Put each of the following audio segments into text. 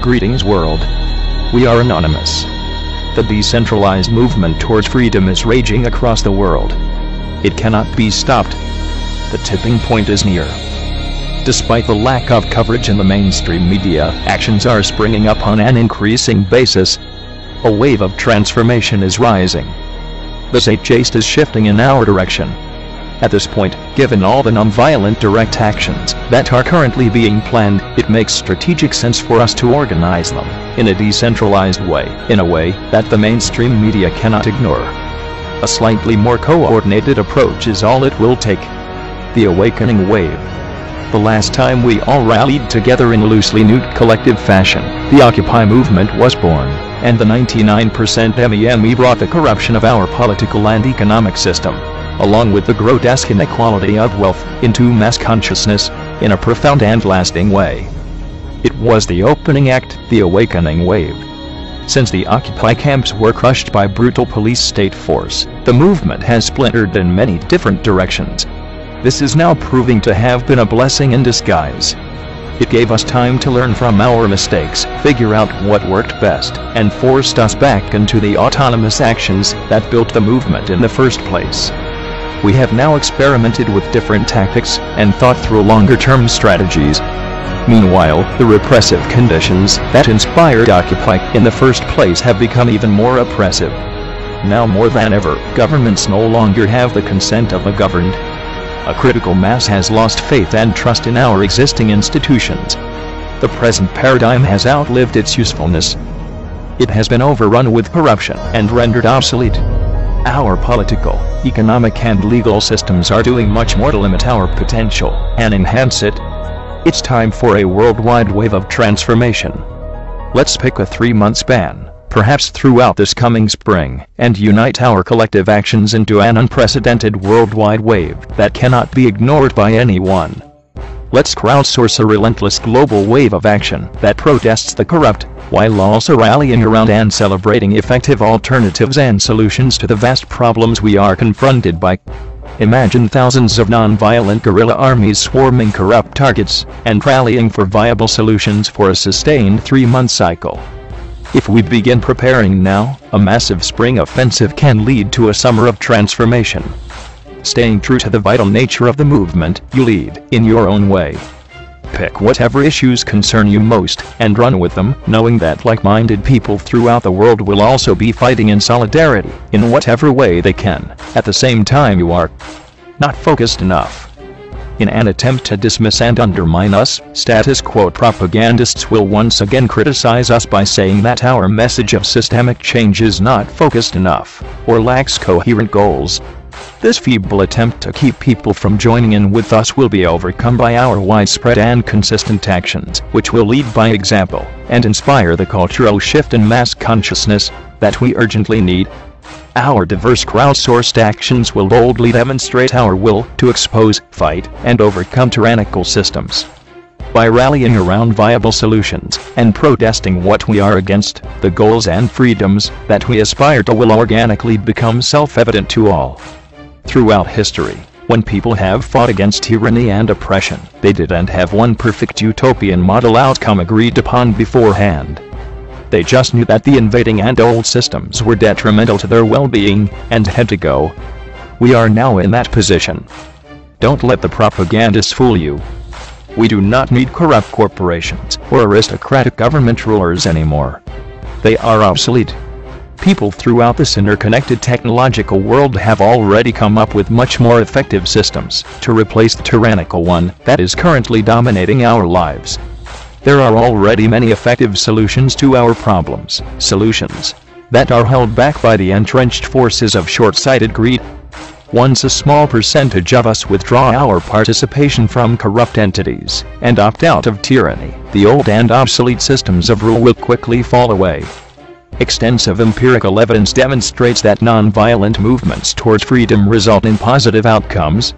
Greetings world. We are anonymous. The decentralized movement towards freedom is raging across the world. It cannot be stopped. The tipping point is near. Despite the lack of coverage in the mainstream media, actions are springing up on an increasing basis. A wave of transformation is rising. The zeitgeist is shifting in our direction. At this point, given all the nonviolent direct actions that are currently being planned, it makes strategic sense for us to organize them in a decentralized way, in a way that the mainstream media cannot ignore. A slightly more coordinated approach is all it will take. The awakening wave. The last time we all rallied together in loosely knit collective fashion, the Occupy movement was born, and the 99% MEME brought the corruption of our political and economic system, along with the grotesque inequality of wealth, into mass consciousness, in a profound and lasting way. It was the opening act, the awakening wave. Since the Occupy camps were crushed by brutal police state force, the movement has splintered in many different directions. This is now proving to have been a blessing in disguise. It gave us time to learn from our mistakes, figure out what worked best, and forced us back into the autonomous actions that built the movement in the first place. We have now experimented with different tactics and thought through longer-term strategies. Meanwhile, the repressive conditions that inspired Occupy in the first place have become even more oppressive. Now more than ever, governments no longer have the consent of the governed. A critical mass has lost faith and trust in our existing institutions. The present paradigm has outlived its usefulness. It has been overrun with corruption and rendered obsolete. Our political, economic and legal systems are doing much more to limit our potential and enhance it. It's time for a worldwide wave of transformation. Let's pick a 3-month span, perhaps throughout this coming spring, and unite our collective actions into an unprecedented worldwide wave that cannot be ignored by anyone. Let's crowdsource a relentless global wave of action that protests the corrupt, while also rallying around and celebrating effective alternatives and solutions to the vast problems we are confronted by. Imagine thousands of non-violent guerrilla armies swarming corrupt targets and rallying for viable solutions for a sustained 3-month cycle. If we begin preparing now, a massive spring offensive can lead to a summer of transformation. Staying true to the vital nature of the movement, you lead in your own way. Pick whatever issues concern you most and run with them, knowing that like-minded people throughout the world will also be fighting in solidarity in whatever way they can. At the same time, you are not focused enough. In an attempt to dismiss and undermine us, status quo propagandists will once again criticize us by saying that our message of systemic change is not focused enough, or lacks coherent goals. This feeble attempt to keep people from joining in with us will be overcome by our widespread and consistent actions, which will lead by example, and inspire the cultural shift in mass consciousness that we urgently need. Our diverse crowdsourced actions will boldly demonstrate our will to expose, fight, and overcome tyrannical systems. By rallying around viable solutions and protesting what we are against, the goals and freedoms that we aspire to will organically become self-evident to all. Throughout history, when people have fought against tyranny and oppression, they didn't have one perfect utopian model outcome agreed upon beforehand. They just knew that the invading and old systems were detrimental to their well-being and had to go. We are now in that position. Don't let the propagandists fool you. We do not need corrupt corporations or aristocratic government rulers anymore. They are obsolete. People throughout this interconnected technological world have already come up with much more effective systems to replace the tyrannical one that is currently dominating our lives. There are already many effective solutions to our problems, solutions that are held back by the entrenched forces of short-sighted greed. Once a small percentage of us withdraw our participation from corrupt entities and opt out of tyranny, the old and obsolete systems of rule will quickly fall away. Extensive empirical evidence demonstrates that non-violent movements towards freedom result in positive outcomes.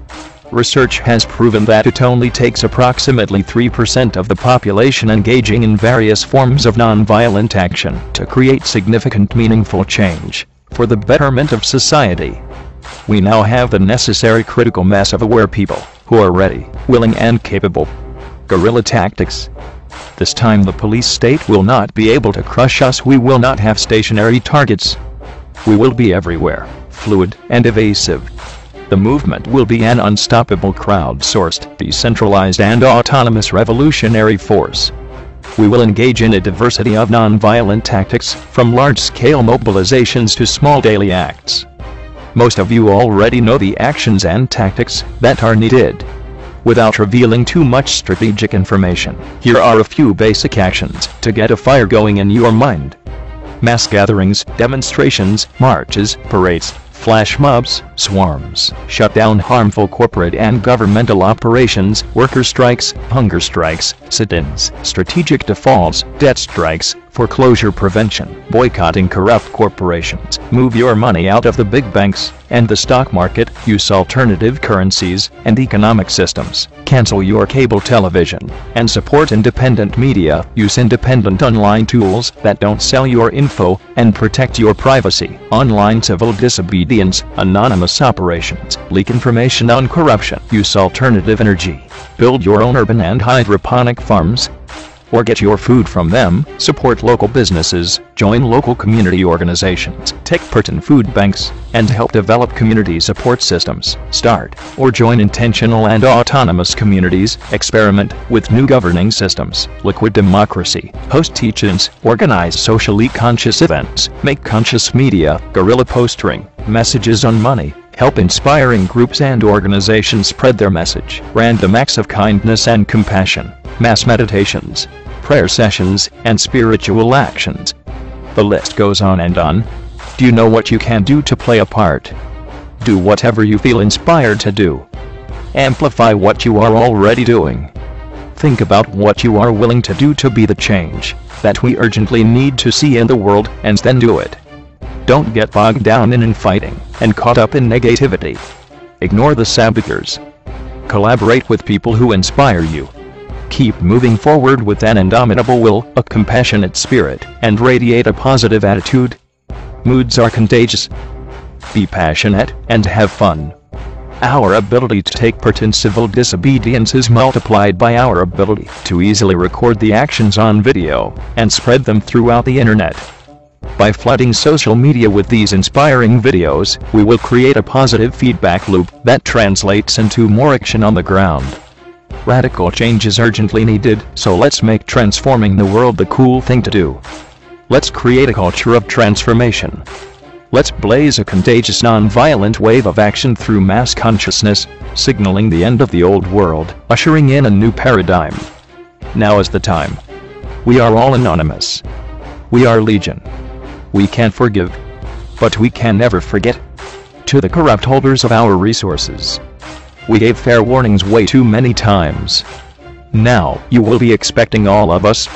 Research has proven that it only takes approximately 3% of the population engaging in various forms of non-violent action to create significant meaningful change for the betterment of society. We now have the necessary critical mass of aware people who are ready, willing and capable. Guerrilla tactics. This time the police state will not be able to crush us. We will not have stationary targets. We will be everywhere, fluid and evasive. The movement will be an unstoppable crowd-sourced, decentralized and autonomous revolutionary force. We will engage in a diversity of non-violent tactics, from large-scale mobilizations to small daily acts. Most of you already know the actions and tactics that are needed. Without revealing too much strategic information, here are a few basic actions to get a fire going in your mind. Mass gatherings, demonstrations, marches, parades, flash mobs, swarms, shut down harmful corporate and governmental operations, worker strikes, hunger strikes, sit-ins, strategic defaults, debt strikes, foreclosure prevention, boycotting corrupt corporations, move your money out of the big banks and the stock market, use alternative currencies and economic systems, cancel your cable television, and support independent media, use independent online tools that don't sell your info, and protect your privacy. Online civil disobedience, anonymous operations, leak information on corruption, use alternative energy, build your own urban and hydroponic farms, or get your food from them, support local businesses, join local community organizations, take part in food banks, and help develop community support systems, start or join intentional and autonomous communities, experiment with new governing systems, liquid democracy, host teach-ins, organize socially conscious events, make conscious media, guerrilla postering, messages on money, help inspiring groups and organizations spread their message, random acts of kindness and compassion, mass meditations, prayer sessions, and spiritual actions. The list goes on and on. Do you know what you can do to play a part? Do whatever you feel inspired to do. Amplify what you are already doing. Think about what you are willing to do to be the change that we urgently need to see in the world, and then do it. Don't get bogged down in infighting and caught up in negativity. Ignore the saboteurs. Collaborate with people who inspire you. Keep moving forward with an indomitable will, a compassionate spirit, and radiate a positive attitude. Moods are contagious. Be passionate and have fun. Our ability to take part in civil disobedience is multiplied by our ability to easily record the actions on video and spread them throughout the internet. By flooding social media with these inspiring videos, we will create a positive feedback loop that translates into more action on the ground. Radical change is urgently needed, so let's make transforming the world the cool thing to do. Let's create a culture of transformation. Let's blaze a contagious non-violent wave of action through mass consciousness, signaling the end of the old world, ushering in a new paradigm. Now is the time. We are all anonymous. We are legion. We can forgive, but we can never forget. To the corrupt holders of our resources, we gave fair warnings way too many times. Now, you will be expecting all of us